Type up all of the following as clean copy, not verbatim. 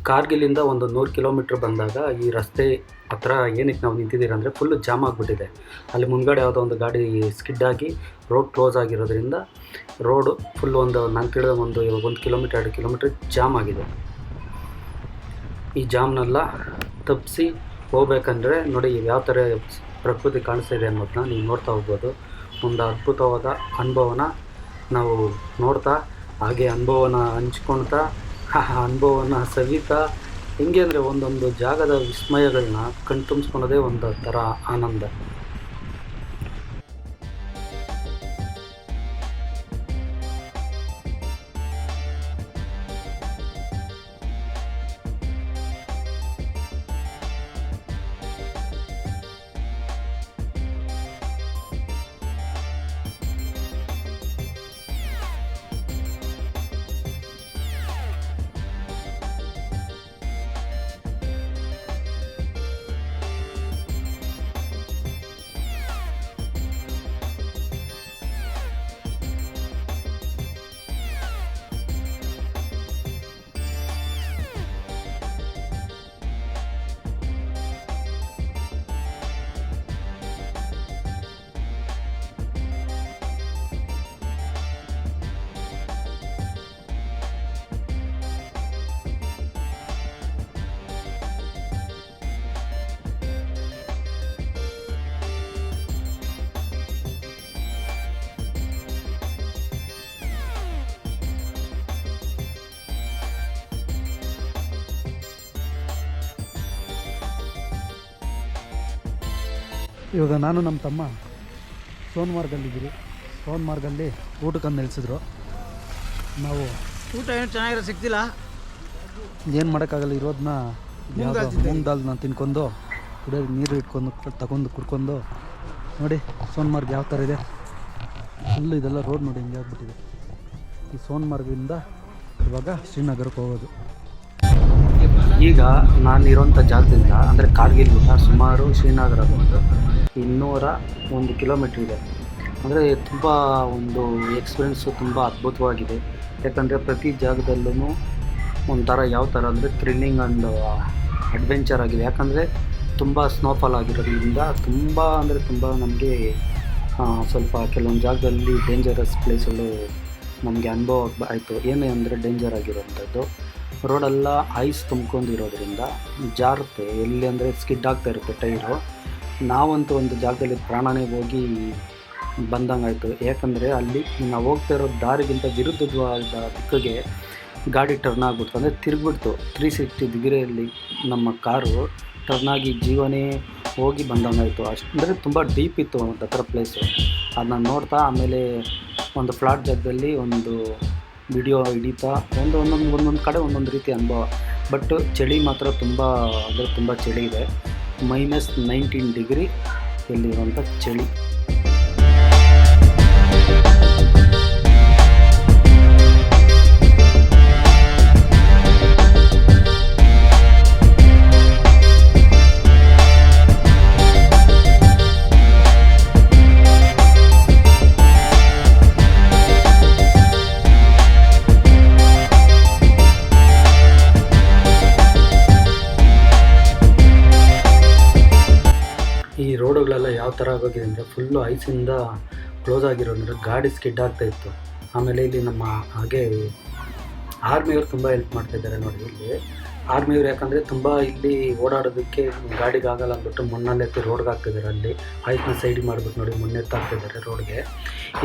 ಕಾರ್ಗಿಲಿಂದ ಒಂದು 100 ಕಿಲೋಮೀಟ್ರ್ ಬಂದಾಗ ಈ ರಸ್ತೆ ಹತ್ರ ಏನಕ್ಕೆ ನಾವು ನಿಂತಿದ್ದೀರ ಅಂದರೆ ಫುಲ್ಲು ಜಾಮ್ ಆಗಿಬಿಟ್ಟಿದೆ. ಅಲ್ಲಿ ಮುಂದ್ಗಡೆ ಯಾವುದೋ ಒಂದು ಗಾಡಿ ಸ್ಕಿಡ್ ಆಗಿ ರೋಡ್ ಕ್ಲೋಸ್ ಆಗಿರೋದ್ರಿಂದ ರೋಡು ಫುಲ್ ನಾನು ತಿಳಿದ ಒಂದು 1 ಕಿಲೋಮೀಟ್ರ್ 2 ಕಿಲೋಮೀಟ್ರ್ ಜಾಮ್ ಆಗಿದೆ. ಈ ಜಾಮ್ನೆಲ್ಲ ತಪ್ಪಿಸಿ ಹೋಗ್ಬೇಕಂದ್ರೆ ನೋಡಿ ಯಾವ ಥರ ಪ್ರಕೃತಿ ಕಾಣಿಸ್ತಾ ಇದೆ ಅನ್ನೋದನ್ನ ನೀವು ನೋಡ್ತಾ ಹೋಗ್ಬೋದು. ಒಂದು ಅದ್ಭುತವಾದ ಅನುಭವನ ನಾವು ನೋಡ್ತಾ ಹಾಗೆ ಅನುಭವನ ಹಂಚ್ಕೊಳ್ತಾ ಅನುಭವನ ಸವಿತಾ ಹೆಂಗೆ ಅಂದರೆ ಒಂದೊಂದು ಜಾಗದ ವಿಸ್ಮಯಗಳನ್ನ ಕಣ್ತುಂಬಿಸ್ಕೊಳೋದೇ ಒಂದು ಥರ ಆನಂದ. ಇವಾಗ ನಾನು ನಮ್ಮ ತಮ್ಮ ಸೋನ್ಮಾರ್ಗಲ್ಲಿದ್ದೀರಿ. ಸೋನ್ಮಾರ್ಗಲ್ಲಿ ಊಟಕ್ಕಂದು ನಿಲ್ಲಿಸಿದ್ರು. ನಾವು ಊಟ ಏನು ಚೆನ್ನಾಗಿರೋ ಸಿಗ್ತಿಲ್ಲ, ಏನು ಮಾಡೋಕ್ಕಾಗಲ್ಲ. ಇರೋದನ್ನ ಮೂಂಗ್ ದಾಲ್ನ ತಿನ್ಕೊಂಡು ಕುಡಿಯೋದು ನೀರು ಇಟ್ಕೊಂಡು ತಗೊಂಡು ಕುಡ್ಕೊಂಡು ನೋಡಿ ಸೋನ್ಮಾರ್ಗ್ ಯಾವ ಥರ ಇದೆ. ಫುಲ್ಲು ಇದೆಲ್ಲ ರೋಡ್ ನೋಡಿ ಹಿಂಗೆ ಆಗ್ಬಿಟ್ಟಿದೆ. ಈ ಸೋನ್ಮಾರ್ಗಿಂದ ಇವಾಗ ಶ್ರೀನಗರಕ್ಕೆ ಹೋಗೋದು. ಈಗ ನಾನಿರೋಂಥ ಜಾಗದಿಂದ ಅಂದರೆ ಕಾರ್ಗಿಲ್ನಿಂದ ಸುಮಾರು ಶ್ರೀನಗರ ಬಂದು 201 ಕಿಲೋಮೀಟ್ರ್ ಇದೆ. ಅಂದರೆ ತುಂಬ ಒಂದು ಎಕ್ಸ್ಪೀರಿಯೆನ್ಸು ತುಂಬ ಅದ್ಭುತವಾಗಿದೆ. ಯಾಕಂದರೆ ಪ್ರತಿ ಜಾಗದಲ್ಲೂ ಒಂಥರ ಯಾವ ಥರ ಅಂದರೆ ಥ್ರಿಲ್ಲಿಂಗ್ ಆ್ಯಂಡ್ ಅಡ್ವೆಂಚರ್ ಆಗಿದೆ. ಯಾಕಂದರೆ ತುಂಬ ಸ್ನೋಫಾಲ್ ಆಗಿರೋದ್ರಿಂದ ತುಂಬ ಅಂದರೆ ತುಂಬ ನಮಗೆ ಸ್ವಲ್ಪ ಕೆಲವೊಂದು ಜಾಗದಲ್ಲಿ ಡೇಂಜರಸ್ ಪ್ಲೇಸ್ಗಳು ನಮಗೆ ಅನುಭವ ಆಯಿತು. ಏನೇ ಅಂದರೆ ಡೇಂಜರ್ ಆಗಿರೋವಂಥದ್ದು ರೋಡೆಲ್ಲ ಐಸ್ ತುಂಬ್ಕೊಂಡಿರೋದ್ರಿಂದ ಜಾರುತ್ತೆ, ಎಲ್ಲಿ ಅಂದರೆ ಸ್ಕಿಡ್ ಆಗ್ತಾ ಇರುತ್ತೆ ಟೈರು. ನಾವಂತೂ ಒಂದು ಜಾಗದಲ್ಲಿ ಪ್ರಾಣನೇ ಹೋಗಿ ಬಂದಂಗೆ ಆಯಿತು. ಯಾಕಂದರೆ ಅಲ್ಲಿ ನಾವು ಹೋಗ್ತಾ ಇರೋ ದಾರಿಗಿಂತ ವಿರುದ್ಧವಾದ ದಿಕ್ಕಿಗೆ ಗಾಡಿ ಟರ್ನ್ ಆಗಿಬಿಡ್ತು. ಅಂದರೆ ತಿರುಗಿಬಿಡ್ತು 360 ಡಿಗ್ರಿಯಲ್ಲಿ ನಮ್ಮ ಕಾರು ಟರ್ನ್ ಆಗಿ ಜೀವನೇ ಹೋಗಿ ಬಂದಂಗೆ ಆಯಿತು. ಅಷ್ಟು ಅಂದರೆ ತುಂಬ ಡೀಪ್ ಇತ್ತು ಒಂದು ಹತ್ರ ಪ್ಲೇಸು. ಅದನ್ನ ನೋಡ್ತಾ ಆಮೇಲೆ ಒಂದು ಫ್ಲಾಟ್ ಜಾಗದಲ್ಲಿ ಒಂದು ವಿಡಿಯೋ ಹಿಡಿತಾ ಒಂದೊಂದು ಕಡೆ ಒಂದೊಂದು ರೀತಿ ಅನುಭವ. ಬಟ್ ಚಳಿ ಮಾತ್ರ ತುಂಬ ಅಂದರೆ ತುಂಬ ಚಳಿ ಇದೆ. -19 ಡಿಗ್ರಿ ಇಲ್ಲಿರುವಂಥ ಚಳಿ. ಈ ರೋಡುಗಳೆಲ್ಲ ಯಾವ ಥರ ಆಗೋಗಿದೆ ಅಂದರೆ ಫುಲ್ಲು ಐಸಿಂದ ಕ್ಲೋಸ್ ಆಗಿರೋದ್ರಿಂದ ಗಾಡಿ ಸ್ಕಿಡ್ ಆಗ್ತಾಯಿತ್ತು. ಆಮೇಲೆ ಇಲ್ಲಿ ನಮ್ಮ ಹಾಗೆ ಆರ್ಮಿಯವರು ತುಂಬ ಹೆಲ್ಪ್ ಮಾಡ್ತಾಯಿದ್ದಾರೆ ನೋಡಿ. ಇಲ್ಲಿ ಆರ್ಮಿಯವರು ಯಾಕಂದರೆ ತುಂಬ ಇಲ್ಲಿ ಓಡಾಡೋದಕ್ಕೆ ಗಾಡಿಗೆ ಆಗಲ್ಲ ಅಂದ್ಬಿಟ್ಟು ಮಣ್ಣಲ್ಲೆತ್ತಿ ರೋಡ್ಗೆ ಹಾಕ್ತಿದ್ದಾರೆ. ಅಲ್ಲಿ ಐಸ್ನ ಸೈಡ್ ಮಾಡಿಬಿಟ್ಟು ನೋಡಿ ಮಣ್ಣೆತ್ತಾಕ್ತಿದ್ದಾರೆ ರೋಡ್ಗೆ.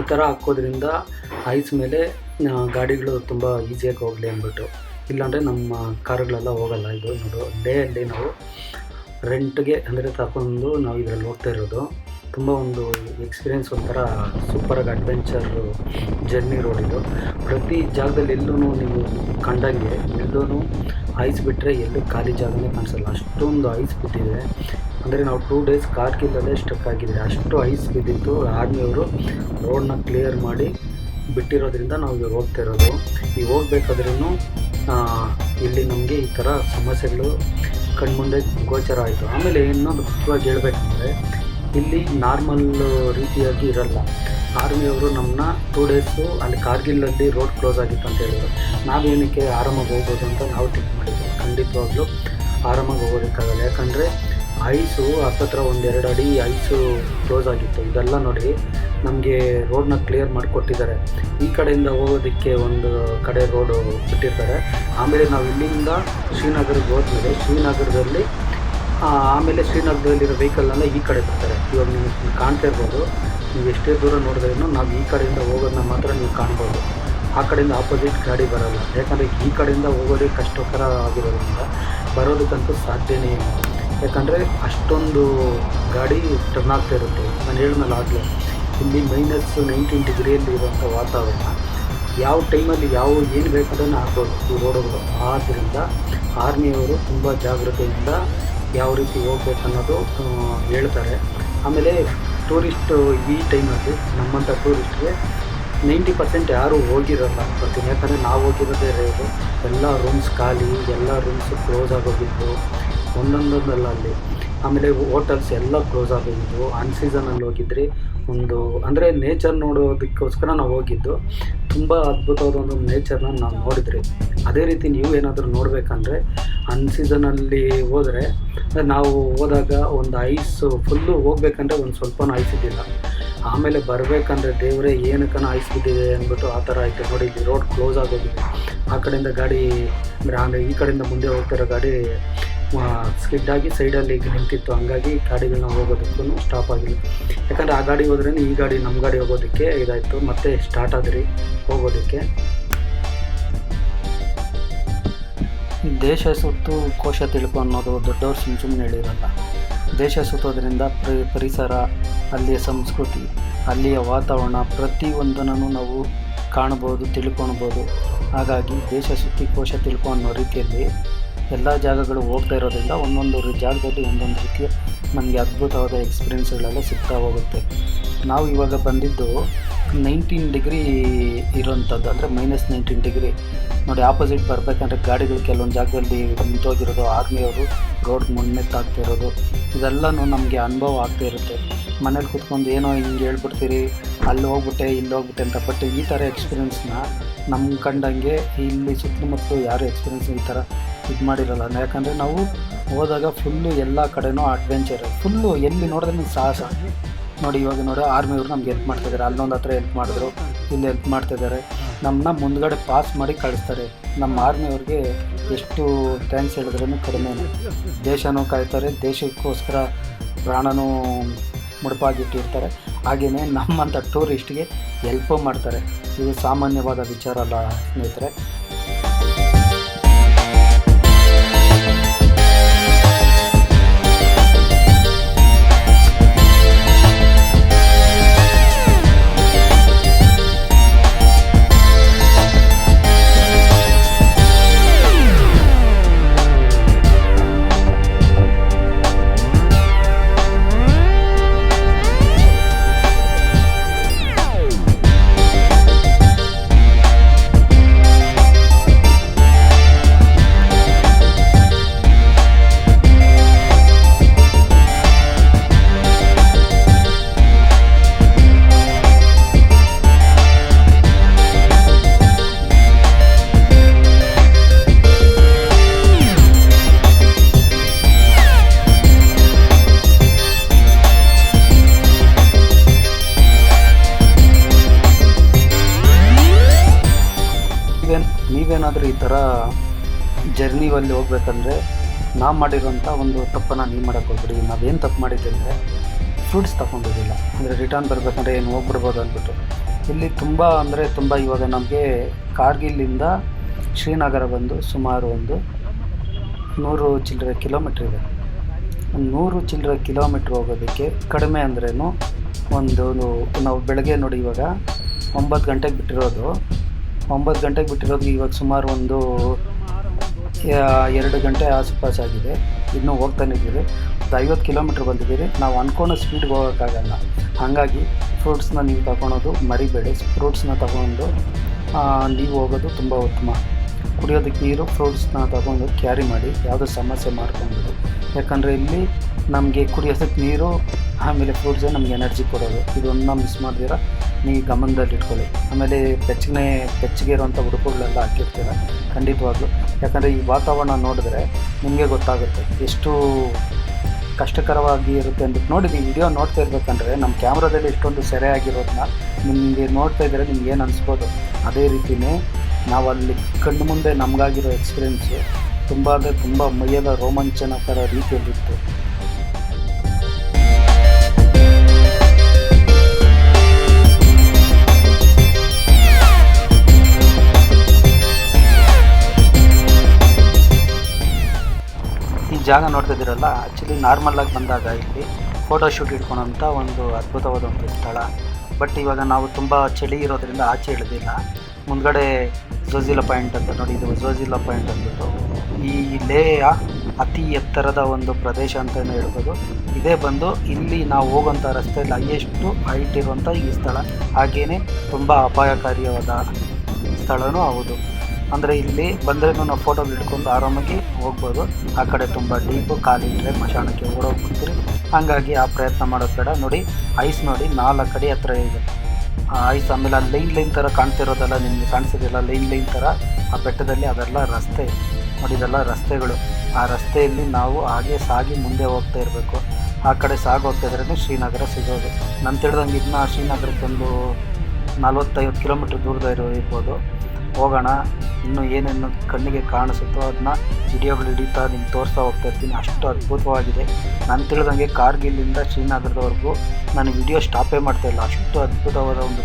ಈ ಥರ ಹಾಕೋದ್ರಿಂದ ಐಸ್ ಮೇಲೆ ಗಾಡಿಗಳು ತುಂಬ ಈಸಿಯಾಗಿ ಹೋಗಲಿ ಅಂದ್ಬಿಟ್ಟು, ಇಲ್ಲಾಂದರೆ ನಮ್ಮ ಕಾರುಗಳೆಲ್ಲ ಹೋಗಲ್ಲ. ಇದು ನೋಡು ಡೇಯಲ್ಲಿ ನಾವು ರೆಂಟ್ಗೆ ಅಂದರೆ ತಗೊಂಡು ನಾವು ಇದರಲ್ಲಿ ಹೋಗ್ತಾ ಇರೋದು. ತುಂಬ ಒಂದು ಎಕ್ಸ್ಪೀರಿಯೆನ್ಸ್ ಒಂಥರ ಸೂಪರಾಗಿ ಅಡ್ವೆಂಚರು ಜರ್ನಿ ರೋಡ್ ಇದು. ಪ್ರತಿ ಜಾಗದಲ್ಲಿ ಎಲ್ಲೂ ನೀವು ಕಂಡಂಗೆ ಎಲ್ಲೂ ಐಸ್ ಬಿಟ್ಟರೆ ಎಲ್ಲೂ ಖಾಲಿ ಜಾಗನೇ ಕಾಣಿಸಲ್ಲ. ಅಷ್ಟೊಂದು ಐಸ್ ಬಿಟ್ಟಿದೆ. ಅಂದರೆ ನಾವು 2 ಡೇಸ್ ಕಾರ್ಗಿಲ್ಲಲ್ಲೇ ಸ್ಟಕ್ ಆಗಿದ್ದೀವಿ. ಅಷ್ಟು ಐಸ್ ಬಿದ್ದಿತ್ತು. ಆರ್ಮಿಯವರು ರೋಡನ್ನ ಕ್ಲಿಯರ್ ಮಾಡಿ ಬಿಟ್ಟಿರೋದ್ರಿಂದ ನಾವು ಇವಾಗ ಹೋಗ್ತಾ ಇರೋದು. ಈಗ ಹೋಗ್ಬೇಕಾದ್ರೂ ಇಲ್ಲಿ ನಮಗೆ ಈ ಥರ ಸಮಸ್ಯೆಗಳು ಕಣ್ಮುಂದೆ ಗೋಚರ ಆಯಿತು. ಆಮೇಲೆ ಇನ್ನೊಂದು ಮುಖ್ಯವಾಗಿ ಹೇಳ್ಬೇಕಂದ್ರೆ ಇಲ್ಲಿ ನಾರ್ಮಲ್ ರೀತಿಯಾಗಿ ಇರಲ್ಲ. ಆರ್ಮಿಯವರು ನಮ್ಮನ್ನ 2 ಡೇಸು ಅಲ್ಲಿ ಕಾರ್ಗಿಲಲ್ಲಿ ರೋಡ್ ಕ್ಲೋಸ್ ಆಗಿತ್ತು ಅಂತ ಹೇಳಿದ್ರು. ನಾವೇನಕ್ಕೆ ಆರಾಮಾಗಿ ಹೋಗ್ಬೋದು ಅಂತ ನಾವು ಥಿಂಕ್ ಮಾಡಿದ್ವಿ. ಖಂಡಿತ ಖಂಡಿತವಾಗ್ಲೂ ಆರಾಮಾಗಿ ಹೋಗೋದಕ್ಕಾಗಲ್ಲ. ಯಾಕಂದರೆ ಐಸು ಹತ್ತತ್ರ 1-2 ಅಡಿ ಐಸು ಕ್ಲೋಸ್ ಆಗಿತ್ತು. ಇದೆಲ್ಲ ನೋಡಿ ನಮಗೆ ರೋಡ್ನ ಕ್ಲಿಯರ್ ಮಾಡಿಕೊಟ್ಟಿದ್ದಾರೆ. ಈ ಕಡೆಯಿಂದ ಹೋಗೋದಕ್ಕೆ ಒಂದು ಕಡೆ ರೋಡು ಬಿಟ್ಟಿರ್ತಾರೆ. ಆಮೇಲೆ ನಾವು ಇಲ್ಲಿಂದ ಶ್ರೀನಗರಕ್ಕೆ ಹೋದ್ಮೇಲೆ ಶ್ರೀನಗರದಲ್ಲಿ ಆಮೇಲೆ ಶ್ರೀನಗರದಲ್ಲಿರೋ ವೆಹಿಕಲ್ನೆಲ್ಲ ಈ ಕಡೆ ಬರ್ತಾರೆ. ಇವಾಗ ನೀವು ಕಾಣ್ತಾ ಇರ್ಬೋದು, ನೀವು ಎಷ್ಟೇ ದೂರ ನೋಡಿದ್ರೂ ನಾವು ಈ ಕಡೆಯಿಂದ ಹೋಗೋದನ್ನ ಮಾತ್ರ ನೀವು ಕಾಣ್ಬೋದು. ಆ ಕಡೆಯಿಂದ ಆಪೋಸಿಟ್ ಗಾಡಿ ಬರೋಲ್ಲ. ಯಾಕಂದರೆ ಈ ಕಡೆಯಿಂದ ಹೋಗೋದೇ ಕಷ್ಟಕರ ಆಗಿರೋದ್ರಿಂದ ಬರೋದಕ್ಕಂತೂ ಸಾಧ್ಯನೇ ಇಲ್ಲ. ಯಾಕಂದರೆ ಅಷ್ಟೊಂದು ಗಾಡಿ ಟರ್ನ್ ಆಗ್ತಾ ಇರುತ್ತೆ. ನಾನು ಹೇಳಿದ್ಮೇಲೆ ಆಗಲೇ ಇಲ್ಲಿ -19 ಡಿಗ್ರಿಯಲ್ಲಿ ಇರುವಂಥ ವಾತಾವರಣ ಯಾವ ಟೈಮಲ್ಲಿ ಏನು ಬೇಕಾದ್ರೂ ಆಗ್ಬೋದು ಈ ರೋಡುಗಳು. ಆದ್ದರಿಂದ ಆರ್ಮಿಯವರು ತುಂಬ ಜಾಗ್ರತೆಯಿಂದ ಯಾವ ರೀತಿ ಹೋಗ್ಬೇಕನ್ನೋದು ಹೇಳ್ತಾರೆ. ಆಮೇಲೆ ಟೂರಿಸ್ಟು ಈ ಟೈಮಲ್ಲಿ ನಮ್ಮಂಥ ಟೂರಿಸ್ಟ್ಗೆ 90% ಯಾರೂ ಹೋಗಿರೋಲ್ಲ ಬರ್ತೀನಿ. ಯಾಕಂದರೆ ನಾವು ಹೋಗಿರೋದೇ ರೇರು. ಎಲ್ಲ ರೂಮ್ಸ್ ಖಾಲಿ, ಎಲ್ಲ ರೂಮ್ಸು ಕ್ಲೋಸ್ ಆಗೋಗಿದ್ದು ಒಂದೊಂದೊಂದಲ್ಲ ಅಲ್ಲಿ. ಆಮೇಲೆ ಹೋಟೆಲ್ಸ್ ಎಲ್ಲ ಕ್ಲೋಸ್ ಆಗೋಗಿದ್ದು. ಅನ್ಸೀಸನಲ್ಲಿ ಹೋಗಿದ್ರಿ ಅಂದರೆ ನೇಚರ್ ನೋಡೋದಕ್ಕೋಸ್ಕರ ನಾವು ಹೋಗಿದ್ದು. ತುಂಬ ಅದ್ಭುತವಾದ ಒಂದು ನೇಚರ್ನ ನಾವು ನೋಡಿದ್ರಿ. ಅದೇ ರೀತಿ ನೀವು ಏನಾದರೂ ನೋಡಬೇಕಂದ್ರೆ ಅನ್ಸೀಸನಲ್ಲಿ ಹೋದರೆ, ನಾವು ಹೋದಾಗ ಒಂದು ಐಸು ಫುಲ್ಲು ಹೋಗ್ಬೇಕಂದ್ರೆ ಒಂದು ಸ್ವಲ್ಪನೂ ಐಸ್ ಇದ್ದಿಲ್ಲ. ಆಮೇಲೆ ಬರಬೇಕಂದ್ರೆ ದೇವರೇ ಏನಕ್ಕನ ಐಸ್ ಬಿದ್ದಿದೆ ಅಂದ್ಬಿಟ್ಟು ಆ ಥರ ಆಯಿತು. ನೋಡಿ ಇಲ್ಲಿ ರೋಡ್ ಕ್ಲೋಸ್ ಆಗೋಗಿದೆ. ಆ ಕಡೆಯಿಂದ ಗಾಡಿ ಅಂದರೆ ಈ ಕಡೆಯಿಂದ ಮುಂದೆ ಹೋಗ್ತಿರೋ ಗಾಡಿ ಸ್ಕಿಡ್ ಆಗಿ ಸೈಡಲ್ಲಿ ನಿಂತಿತ್ತು. ಹಂಗಾಗಿ ಗಾಡಿಗಳನ್ನ ಹೋಗೋದಕ್ಕೂ ಸ್ಟಾಪ್ ಆಗಿಲ್ಲ. ಯಾಕಂದರೆ ಆ ಗಾಡಿ ಹೋದ್ರೇ ಈ ಗಾಡಿ ನಮ್ಮ ಗಾಡಿ ಹೋಗೋದಕ್ಕೆ ಇದಾಯಿತು. ಮತ್ತೆ ಸ್ಟಾರ್ಟ್ ಆದ್ರಿ ಹೋಗೋದಕ್ಕೆ. ದೇಶ ಸುತ್ತು ಕೋಶ ತಿಳ್ಕೊ ಅನ್ನೋದು ದೊಡ್ಡವ್ರು ಸುಮ್ಮನೆ ಹೇಳಿರಲ್ಲ. ದೇಶ ಸುತ್ತೋದ್ರಿಂದ ಪರಿಸರ, ಅಲ್ಲಿಯ ಸಂಸ್ಕೃತಿ, ಅಲ್ಲಿಯ ವಾತಾವರಣ ಪ್ರತಿಯೊಂದನ್ನು ನಾವು ಕಾಣ್ಬೋದು, ತಿಳ್ಕೊಳ್ಬೋದು. ಹಾಗಾಗಿ ದೇಶ ಸುತ್ತಿ ಕೋಶ ತಿಳ್ಕೊ ಅನ್ನೋ ರೀತಿಯಲ್ಲಿ ಎಲ್ಲ ಜಾಗಗಳು ಹೋಗ್ತಾ ಇರೋದ್ರಿಂದ ಒಂದೊಂದು ಜಾಗದಲ್ಲಿ ಒಂದೊಂದು ರೀತಿಯ ನಮಗೆ ಅದ್ಭುತವಾದ ಎಕ್ಸ್ಪೀರಿಯೆನ್ಸ್ಗಳೆಲ್ಲ ಸಿಗ್ತಾ ಹೋಗುತ್ತೆ. ನಾವು ಇವಾಗ ಬಂದಿದ್ದು 19 ಡಿಗ್ರಿ ಇರೋಂಥದ್ದು, ಅಂದರೆ -19 ಡಿಗ್ರಿ. ನೋಡಿ ಆಪೋಸಿಟ್ ಬರಬೇಕಂದ್ರೆ ಗಾಡಿಗಳು ಕೆಲವೊಂದು ಜಾಗದಲ್ಲಿ ನಿಂತೋಗಿರೋದು, ಆರ್ಮಿಯವರು ರೋಡ್ ಮುನ್ನೆತ್ತಾಗ್ತಿರೋದು, ಇದೆಲ್ಲನೂ ನಮಗೆ ಅನುಭವ ಆಗ್ತಾ ಇರುತ್ತೆ. ಮನೇಲಿ ಕೂತ್ಕೊಂಡು ಏನೋ ಹಿಂಗೆ ಹೇಳ್ಬಿಡ್ತೀರಿ, ಅಲ್ಲಿ ಹೋಗ್ಬಿಟ್ಟೆ ಇಲ್ಲಿ ಹೋಗ್ಬಿಟ್ಟೆ ಅಂತ. ಬಟ್ ಈ ಥರ ಎಕ್ಸ್ಪೀರಿಯೆನ್ಸ್ನ ನಮ್ಮ ಕಂಡಂಗೆ ಇಲ್ಲಿ ಸುತ್ತಮುತ್ತಲು ಯಾರು ಎಕ್ಸ್ಪೀರಿಯೆನ್ಸ್ ಈ ಥರ ಇದು ಮಾಡಿರಲ್ಲ. ಯಾಕಂದರೆ ನಾವು ಹೋದಾಗ ಫುಲ್ಲು ಎಲ್ಲ ಕಡೆನೂ ಅಡ್ವೆಂಚರ್, ಫುಲ್ಲು ಎಲ್ಲಿ ನೋಡಿದ್ರೆ ಸಾಹಸ. ನೋಡಿ ಇವಾಗ ನೋಡಿ ಆರ್ಮಿಯವರು ನಮ್ಗೆ ಹೆಲ್ಪ್ ಮಾಡ್ತಿದ್ದಾರೆ. ಅಲ್ಲೊಂದು ಹತ್ರ ಹೆಲ್ಪ್ ಮಾಡಿದ್ರು, ಇಲ್ಲಿ ಹೆಲ್ಪ್ ಮಾಡ್ತಿದ್ದಾರೆ. ನಮ್ಮನ್ನ ಮುಂದ್ಗಡೆ ಪಾಸ್ ಮಾಡಿ ಕಳಿಸ್ತಾರೆ. ನಮ್ಮ ಆರ್ಮಿಯವ್ರಿಗೆ ಎಷ್ಟು ಥ್ಯಾಂಕ್ಸ್ ಹೇಳಿದ್ರೂ ಕಡಿಮೆ. ದೇಶನೂ ಕಾಯ್ತಾರೆ, ದೇಶಕ್ಕೋಸ್ಕರ ಪ್ರಾಣನೂ ಮುಡುಪಾಗಿಟ್ಟಿರ್ತಾರೆ. ಹಾಗೆಯೇ ನಮ್ಮಂಥ ಟೂರಿಸ್ಟ್ಗೆ ಹೆಲ್ಪು ಮಾಡ್ತಾರೆ. ಇದು ಸಾಮಾನ್ಯವಾದ ವಿಚಾರ ಅಲ್ಲ ಸ್ನೇಹಿತರೆ. ನೀವೇನಾದರೂ ಈ ಥರ ಜರ್ನಿಯಲ್ಲಿ ಹೋಗ್ಬೇಕಂದ್ರೆ ನಾವು ಮಾಡಿರೋಂಥ ಒಂದು ತಪ್ಪನ್ನು ನೀವು ಮಾಡೋಕ್ಕೆ ಹೋಗ್ಬಿಡಿ. ನಾವೇನು ತಪ್ಪು ಮಾಡಿದ್ದೆ ಅಂದರೆ ಫ್ರೂಟ್ಸ್ ತಗೊಂಡಿದ್ದಿಲ್ಲ. ಅಂದರೆ ರಿಟರ್ನ್ ಬರಬೇಕಂದ್ರೆ ಏನು ಹೋಗ್ಬಿಡ್ಬೋದು ಅಂದ್ಬಿಟ್ಟು ಇಲ್ಲಿ ತುಂಬ ಇವಾಗ ನಮಗೆ ಕಾರ್ಗಿಲ್ಲಿಂದ ಶ್ರೀನಗರ ಬಂದು ಸುಮಾರು ಒಂದು 100 ಚಿಲ್ಲರೆ ಕಿಲೋಮೀಟ್ರ್ ಇದೆ. 100 ಚಿಲ್ಲರೆ ಕಿಲೋಮೀಟ್ರ್ ಹೋಗೋದಕ್ಕೆ ಕಡಿಮೆ ಅಂದ್ರೇನು ನಾವು ಬೆಳಗ್ಗೆ ನೋಡಿ ಇವಾಗ 9 ಗಂಟೆಗೆ ಬಿಟ್ಟಿರೋದು. 9 ಗಂಟೆಗೆ ಬಿಟ್ಟಿರೋದು ಇವಾಗ ಸುಮಾರು ಒಂದು 2 ಗಂಟೆ ಆಸುಪಾಸಾಗಿದೆ. ಇನ್ನೂ ಹೋಗ್ತಾನೆ ಇದ್ದೀವಿ. 50 ಕಿಲೋಮೀಟ್ರ್ ಬಂದಿದ್ದೀರಿ. ನಾವು ಅಂದ್ಕೊಳ್ಳೋ ಸ್ಪೀಡ್ಗೆ ಹೋಗೋಕ್ಕಾಗಲ್ಲ. ಹಾಗಾಗಿ ಫ್ರೂಟ್ಸ್ನ ನೀವು ತಗೊಳೋದು ಮರಿಬೇಡಿ. ಫ್ರೂಟ್ಸ್ನ ತಗೊಂಡು ನೀವು ಹೋಗೋದು ತುಂಬ ಉತ್ತಮ. ಕುಡಿಯೋದಕ್ಕೆ ನೀರು, ಫ್ರೂಟ್ಸ್ನ ತಗೊಂಡು ಕ್ಯಾರಿ ಮಾಡಿ, ಯಾವುದೋ ಸಮಸ್ಯೆ ಮಾಡ್ಕೊಂಡ್ಬಿಡಿ. ಯಾಕಂದರೆ ಇಲ್ಲಿ ನಮಗೆ ಕುಡಿಯೋದಕ್ಕೆ ನೀರು ಆಮೇಲೆ ಫ್ರೂಟ್ಸೇ ನಮಗೆ ಎನರ್ಜಿ ಕೊಡೋದು. ಇದೊಂದು ಮಿಸ್ ಮಾಡಿದಿರ ನೀವು ಗಮನದಲ್ಲಿ ಇಟ್ಕೊಳ್ಳಿ. ಆಮೇಲೆ ಬೆಚ್ಚಗೆ ಇರುವಂಥ ಉಡುಪುಗಳೆಲ್ಲ ಹಾಕಿರ್ತೀರ ಖಂಡಿತವಾಗ್ಲೂ. ಯಾಕಂದರೆ ಈ ವಾತಾವರಣ ನೋಡಿದ್ರೆ ನಿಮಗೆ ಗೊತ್ತಾಗುತ್ತೆ ಎಷ್ಟು ಕಷ್ಟಕರವಾಗಿ ಇರುತ್ತೆ ಅಂದ್ಬಿಟ್ಟು. ನೋಡಿ, ನೀವು ವಿಡಿಯೋ ನೋಡ್ತಾ ಇರ್ಬೇಕಂದ್ರೆ ನಮ್ಮ ಕ್ಯಾಮ್ರಾದಲ್ಲಿ ಇಷ್ಟೊಂದು ಸೆರೆ ಆಗಿರೋದನ್ನ ನಿಮಗೆ ನೋಡ್ತಾ ಇದ್ದರೆ ನಿಮ್ಗೆ ಏನು ಅನಿಸ್ಬೋದು, ಅದೇ ರೀತಿಯೇ ನಾವು ಅಲ್ಲಿ ಕಣ್ಣು ಮುಂದೆ ನಮಗಾಗಿರೋ ಎಕ್ಸ್ಪೀರಿಯೆನ್ಸು ತುಂಬ ಅಂದರೆ ತುಂಬ ಮೈಯೆಲ್ಲ ರೋಮಾಂಚನಕರ ರೀತಿಯಲ್ಲಿತ್ತು. ಈ ಜಾಗ ನೋಡ್ತಾ ಇದ್ದೀರಲ್ಲ, ಆ್ಯಕ್ಚುಲಿ ನಾರ್ಮಲಾಗಿ ಬಂದಾಗ ಇಲ್ಲಿ ಫೋಟೋಶೂಟ್ ಇಟ್ಕೊಳೋಂಥ ಒಂದು ಅದ್ಭುತವಾದ ಒಂದು ಸ್ಥಳ. ಬಟ್ ಇವಾಗ ನಾವು ತುಂಬ ಚಳಿ ಇರೋದ್ರಿಂದ ಆಚೆ ಇಳಿದಿಲ್ಲ. ಮುಂದ್ಗಡೆ ಝೋಜಿಲಾ ಪಾಯಿಂಟ್ ಅಂತ ನೋಡಿ, ಇದು ಝೋಜಿಲಾ ಪಾಯಿಂಟ್ ಅಂದ್ಬಿಟ್ಟು ಈ ಲೇಯ ಅತಿ ಎತ್ತರದ ಒಂದು ಪ್ರದೇಶ ಅಂತಲೇ ಹೇಳ್ಬೋದು. ಇದೇ ಬಂದು ಇಲ್ಲಿ ನಾವು ಹೋಗೋಂಥ ರಸ್ತೆಯಲ್ಲಿ ಹೈಯೆಸ್ಟು ಹೈಟ್ ಇರುವಂಥ ಈ ಸ್ಥಳ. ಹಾಗೆಯೇ ತುಂಬ ಅಪಾಯಕಾರಿಯಾದ ಸ್ಥಳವೂ ಹೌದು. ಅಂದರೆ ಇಲ್ಲಿ ಬಂದ್ರೂ ನಾವು ಫೋಟೋ ಹಿಡ್ಕೊಂಡು ಆರಾಮಾಗಿ ಹೋಗ್ಬೋದು. ಆ ಕಡೆ ತುಂಬ ಡೀಪು, ಕಾಲಿಟ್ಟರೆ ಮಶಾಣಕ್ಕೆ ಓಡೋಗ್ಬಿಡ್ತೀರಿ. ಹಾಗಾಗಿ ಆ ಪ್ರಯತ್ನ ಮಾಡೋದು ಬೇಡ. ನೋಡಿ ಐಸ್ ನೋಡಿ 4 ಅಡಿ ಹತ್ರ ಇದೆ ಆ ಐಸ್. ಆಮೇಲೆ ಆ ಲೈನ್ ಥರ ಕಾಣ್ತಿರೋದೆಲ್ಲ ನಿಮಗೆ ಕಾಣಿಸೋದಿಲ್ಲ, ಲೈನ್ ಥರ ಆ ಬೆಟ್ಟದಲ್ಲಿ ಅದೆಲ್ಲ ರಸ್ತೆ ನೋಡಿ, ಇದೆಲ್ಲ ರಸ್ತೆಗಳು. ಆ ರಸ್ತೆಯಲ್ಲಿ ನಾವು ಹಾಗೆ ಸಾಗಿ ಮುಂದೆ ಹೋಗ್ತಾ ಇರಬೇಕು. ಆ ಕಡೆ ಹೋಗ್ತಾ ಇದ್ರೇ ಶ್ರೀನಗರ ಸಿಗೋದು. ನಾನು ತಿಳಿದಂಗೆ ಇದನ್ನ ಶ್ರೀನಗರಕ್ಕೊಂದು 40-50 ಕಿಲೋಮೀಟ್ರ್ ದೂರದ ಇರ್ಬೋದು. ಹೋಗೋಣ, ಇನ್ನೂ ಏನೇನು ಕಣ್ಣಿಗೆ ಕಾಣಿಸುತ್ತೋ ಅದನ್ನ ವಿಡಿಯೋಗಳು ಹಿಡಿತಾ ನಿಮ್ಗೆ ತೋರಿಸ್ತಾ ಹೋಗ್ತಾ ಇರ್ತೀನಿ. ಅಷ್ಟು ಅದ್ಭುತವಾಗಿದೆ. ನಾನು ತಿಳಿದಂಗೆ ಕಾರ್ಗಿಲ್ಲಿಂದ ಶ್ರೀನಗರದವರೆಗೂ ನಾನು ವಿಡಿಯೋ ಸ್ಟಾಪೇ ಮಾಡ್ತಾಯಿಲ್ಲ. ಅಷ್ಟು ಅದ್ಭುತವಾದ ಒಂದು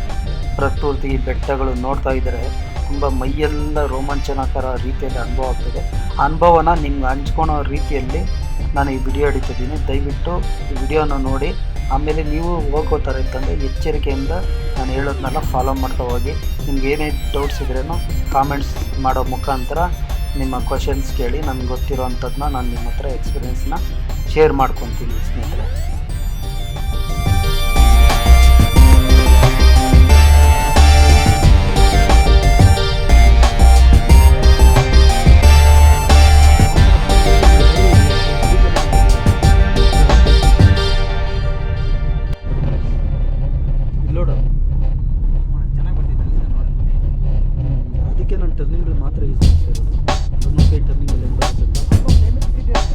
ಪ್ರಕೃತಿ, ಬೆಟ್ಟಗಳು ನೋಡ್ತಾ ಇದ್ದರೆ ತುಂಬ ಮೈಯೆಲ್ಲ ರೋಮಾಂಚನಕರ ರೀತಿಯಲ್ಲಿ ಅನುಭವ ಆಗ್ತದೆ. ಆ ಅನುಭವನ ನಿಮ್ಗೆ ಹಂಚ್ಕೊಳೋ ರೀತಿಯಲ್ಲಿ ನಾನು ಈ ವಿಡಿಯೋ ಹಿಡಿತಿದ್ದೀನಿ. ದಯವಿಟ್ಟು ಈ ವಿಡಿಯೋನ ನೋಡಿ. ಆಮೇಲೆ ನೀವು ಹೋಗೋ ಥರ ಇತ್ತಂದರೆ ಎಚ್ಚರಿಕೆಯಿಂದ ನಾನು ಹೇಳೋದನ್ನೆಲ್ಲ ಫಾಲೋ ಮಾಡ್ತಾ ಹೋಗಿ. ನಿಮ್ಗೆ ಏನೇ ಡೌಟ್ಸ್ ಇದ್ರೇನು ಕಾಮೆಂಟ್ಸ್ ಮಾಡೋ ಮುಖಾಂತರ ನಿಮ್ಮ ಕ್ವಶನ್ಸ್ ಕೇಳಿ. ನನಗೆ ಗೊತ್ತಿರೋ ಅಂಥದ್ದನ್ನ ನಾನು ನಿಮ್ಮ ಹತ್ರ ಎಕ್ಸ್ಪೀರಿಯೆನ್ಸ್ನ ಶೇರ್ ಮಾಡ್ಕೊತೀನಿ ಸ್ನೇಹಿತರೆ. ಅದಕ್ಕೆ ನಾನು ಟರ್ನಿಂಗ್ಗಳು ಮಾತ್ರ ಯೂಸ್ ಮಾಡ್ತಾ ಇರೋದು. ಟರ್ನಿಂಗ್ ಟರ್ನಿಂಗಲ್ಲಿ ಏನು ಬರುತ್ತೆ ಅಂತ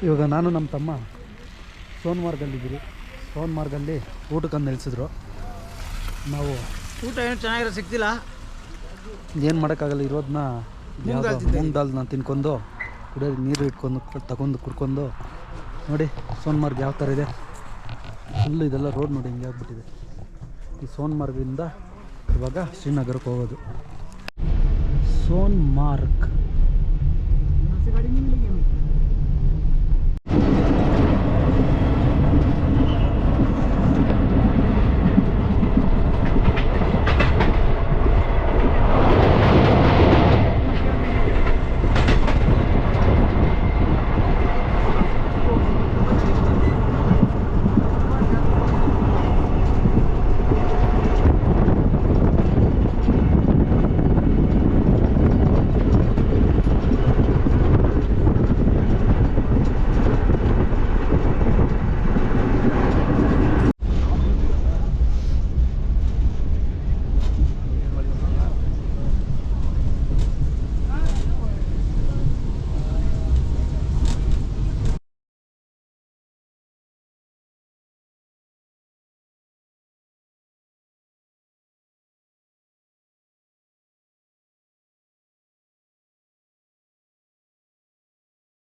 ಇವಾಗ ನಾನು ನಮ್ಮ ತಮ್ಮ ಸೋನ್ಮಾರ್ಗಲ್ಲಿದ್ದೀರಿ. ಸೋನ್ಮಾರ್ಗಲ್ಲಿ ಊಟಕ್ಕಂದು ನಿಲ್ಲಿಸಿದ್ರು. ನಾವು ಊಟ ಏನು ಚೆನ್ನಾಗಿರೋ ಸಿಗ್ತಿಲ್ಲ. ಏನು ಮಾಡೋಕ್ಕಾಗಲ್ಲ, ಇರೋದನ್ನ ಮೂಂಗ್ ದಾಲ್ನ ತಿನ್ಕೊಂಡು ಕುಡಿಯೋದು ನೀರು ಇಟ್ಕೊಂಡು ತಗೊಂಡು ಕುಡ್ಕೊಂಡು ನೋಡಿ ಸೋನ್ಮಾರ್ಗ್ ಯಾವ ಥರ ಇದೆ. ಫುಲ್ಲು ಇದೆಲ್ಲ ರೋಡ್ ನೋಡಿ ಹಿಂಗೆ ಆಗ್ಬಿಟ್ಟಿದೆ. ಈ ಸೋನ್ಮಾರ್ಗಿಂದ ಇವಾಗ ಶ್ರೀನಗರಕ್ಕೆ ಹೋಗೋದು. ಸೋನ್ಮಾರ್ಗ್